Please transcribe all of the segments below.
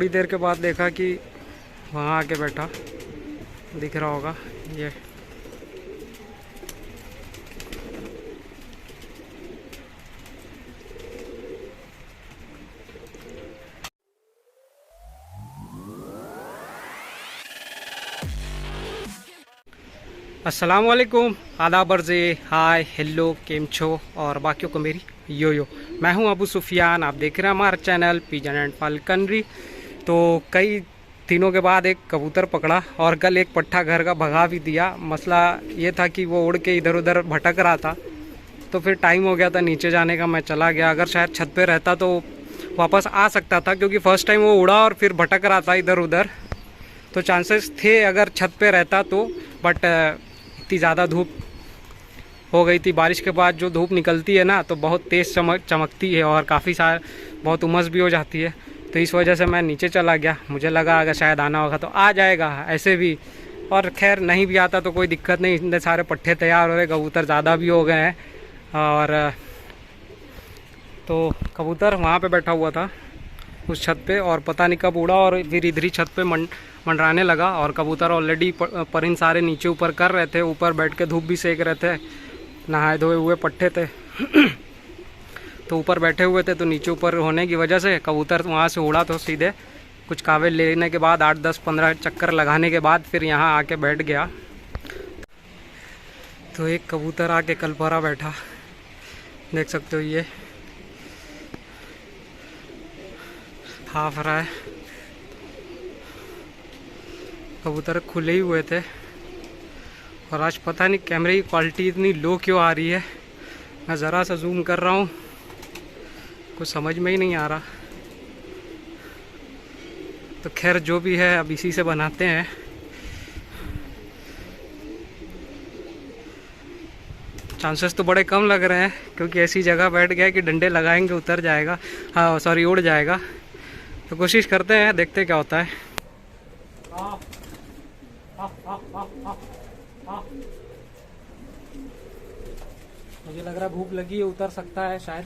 थोड़ी देर के बाद देखा कि वहाँ आके बैठा, दिख रहा होगा ये। अस्सलामुअलैकुम, आदाब अर्ज़े, हाय हेलो केम छो और बाकियों को मेरी यो। मैं हूं अबू सुफियान, आप देख रहे हैं हमारा चैनल पिजन एंड फाल्कनरी। तो कई दिनों के बाद एक कबूतर पकड़ा और कल एक पट्ठा घर का भगा भी दिया। मसला ये था कि वो उड़ के इधर उधर भटक रहा था, तो फिर टाइम हो गया था नीचे जाने का, मैं चला गया। अगर शायद छत पे रहता तो वापस आ सकता था, क्योंकि फ़र्स्ट टाइम वो उड़ा और फिर भटक रहा था इधर उधर, तो चांसेस थे अगर छत पे रहता तो। बट इतनी ज़्यादा धूप हो गई थी, बारिश के बाद जो धूप निकलती है ना तो बहुत तेज़ चमकती है और काफ़ी बहुत उमस भी हो जाती है। तो इस वजह से मैं नीचे चला गया। मुझे लगा अगर शायद आना होगा तो आ जाएगा ऐसे भी, और खैर नहीं भी आता तो कोई दिक्कत नहीं। इतने सारे पट्ठे तैयार हो रहे, कबूतर ज़्यादा भी हो गए हैं। और तो कबूतर वहाँ पे बैठा हुआ था उस छत पे, और पता नहीं कब उड़ा और फिर इधर ही छत पे मंडराने लगा। और कबूतर ऑलरेडी परिंद सारे नीचे ऊपर कर रहे थे, ऊपर बैठ के धूप भी सेक रहे थे, नहाए धोए हुए पट्ठे थे तो ऊपर बैठे हुए थे, तो नीचे ऊपर होने की वजह से कबूतर वहाँ से उड़ा। तो सीधे कुछ कावे लेने के बाद 8, 10, 15 चक्कर लगाने के बाद फिर यहाँ आके बैठ गया। तो एक कबूतर आके कल भरा बैठा, देख सकते हो, ये हाफ रहा है। कबूतर खुले ही हुए थे, और आज पता नहीं कैमरे की क्वालिटी इतनी लो क्यों आ रही है। मैं ज़रा सा जूम कर रहा हूँ, कुछ समझ में ही नहीं आ रहा। तो खैर जो भी है अब इसी से बनाते हैं। चांसेस तो बड़े कम लग रहे हैं, क्योंकि ऐसी जगह बैठ गया कि डंडे लगाएंगे उतर जाएगा, हाँ सॉरी उड़ जाएगा। तो कोशिश करते हैं, देखते क्या होता है। मुझे लग रहा है भूख लगी है, उतर सकता है शायद।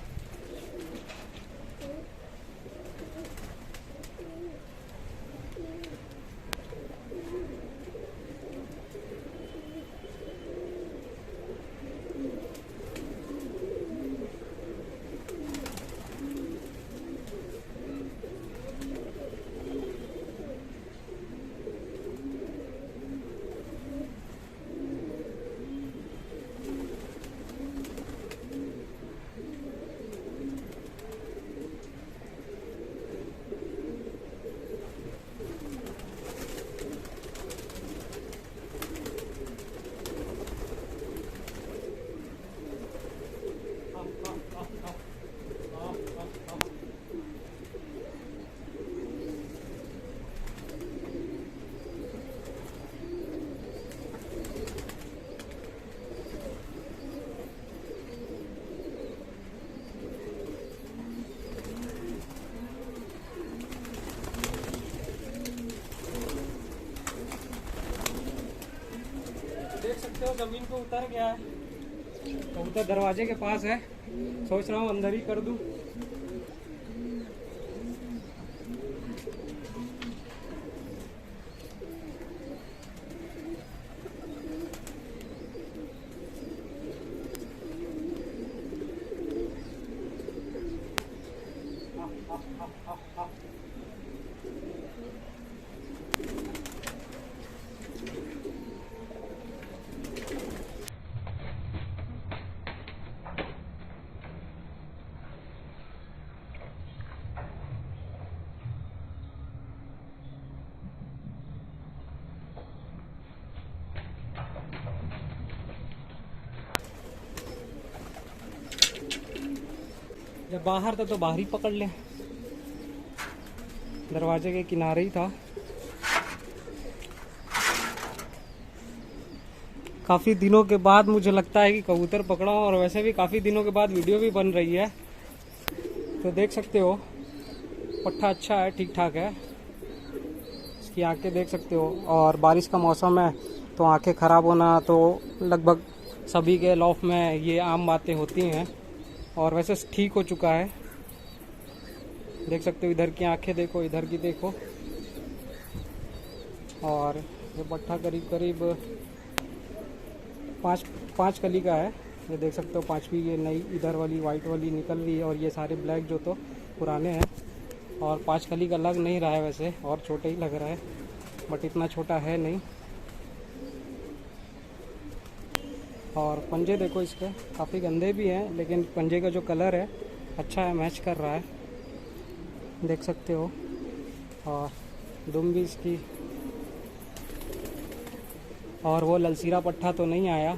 देख सकते हो जमीन पे उतर गया है, कबूतर दरवाजे के पास है। सोच रहा हूँ अंदर ही कर दूं। जब बाहर था तो बाहर ही पकड़ ले, दरवाजे के किनारे ही था। काफ़ी दिनों के बाद मुझे लगता है कि कबूतर पकड़ा, और वैसे भी काफ़ी दिनों के बाद वीडियो भी बन रही है। तो देख सकते हो पट्ठा अच्छा है, ठीक ठाक है। इसकी आंखें देख सकते हो, और बारिश का मौसम है तो आंखें ख़राब होना तो लगभग सभी के लॉफ में ये आम बातें होती हैं, और वैसे ठीक हो चुका है। देख सकते हो इधर की आंखें देखो, इधर की देखो। और ये पट्ठा करीब करीब पाँच कली का है। ये देख सकते हो पांचवी ये नई इधर वाली वाइट वाली निकल रही है और ये सारे ब्लैक जो तो पुराने हैं। और 5 कली का लग नहीं रहा है वैसे, और छोटे ही लग रहा है, बट इतना छोटा है नहीं। और पंजे देखो इसके काफ़ी गंदे भी हैं, लेकिन पंजे का जो कलर है अच्छा है, मैच कर रहा है, देख सकते हो। और दुम भी इसकी, और वो ललसीरा पट्ठा तो नहीं आया।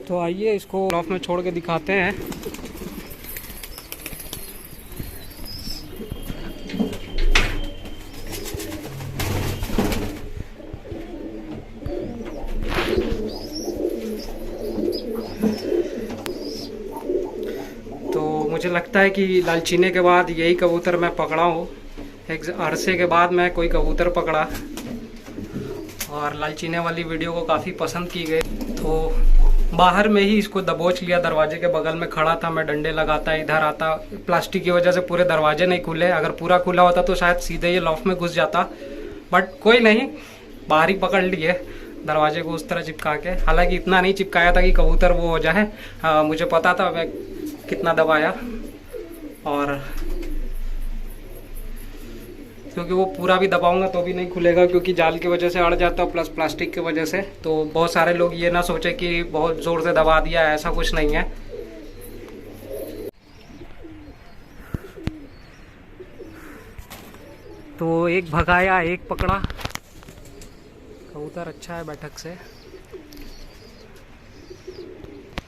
तो आइए इसको ऑफ में छोड़ के दिखाते हैं। तो मुझे लगता है कि लालचीने के बाद यही कबूतर मैं पकड़ा हूँ। एक अरसे के बाद मैं कोई कबूतर पकड़ा, और लालचीने वाली वीडियो को काफ़ी पसंद की गई। तो बाहर में ही इसको दबोच लिया, दरवाजे के बगल में खड़ा था मैं, डंडे लगाता इधर आता। प्लास्टिक की वजह से पूरे दरवाजे नहीं खुले, अगर पूरा खुला होता तो शायद सीधे ये लॉफ्ट में घुस जाता, बट कोई नहीं, बाहर ही पकड़ लिए दरवाजे को उस तरह चिपका के। हालांकि इतना नहीं चिपकाया था कि कबूतर वो हो जाए, मुझे पता था मैं कितना दबाया, और क्योंकि वो पूरा भी दबाऊंगा तो भी नहीं खुलेगा, क्योंकि जाल की वजह से अड़ जाता है प्लस प्लास्टिक की वजह से। तो बहुत सारे लोग ये ना सोचे कि बहुत ज़ोर से दबा दिया, ऐसा कुछ नहीं है। तो एक भगाया, एक पकड़ा, कबूतर अच्छा है बैठक से।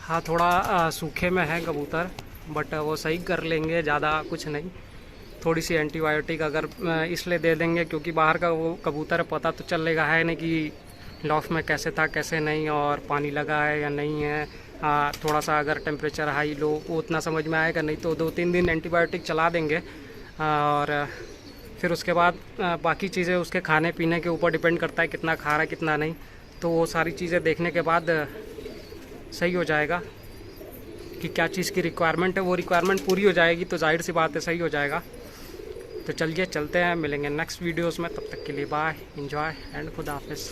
हाँ थोड़ा सूखे में है कबूतर, बट वो सही कर लेंगे, ज़्यादा कुछ नहीं। थोड़ी सी एंटीबायोटिक अगर इसलिए दे देंगे क्योंकि बाहर का वो कबूतर है, पता तो चलेगा है नहीं कि लॉफ्ट में कैसे था कैसे नहीं, और पानी लगा है या नहीं है। थोड़ा सा अगर टेम्परेचर हाई लो वो उतना समझ में आएगा नहीं, तो 2-3 दिन एंटीबायोटिक चला देंगे, और फिर उसके बाद बाकी चीज़ें उसके खाने पीने के ऊपर डिपेंड करता है कितना खा रहा है कितना नहीं। तो वो सारी चीज़ें देखने के बाद सही हो जाएगा कि क्या चीज़ की रिक्वायरमेंट है। वो रिक्वायरमेंट पूरी हो जाएगी तो जाहिर सी बात है सही हो जाएगा। तो चलिए चलते हैं, मिलेंगे नेक्स्ट वीडियोस में, तब तक के लिए बाय, एंजॉय एंड खुदा हाफिज़।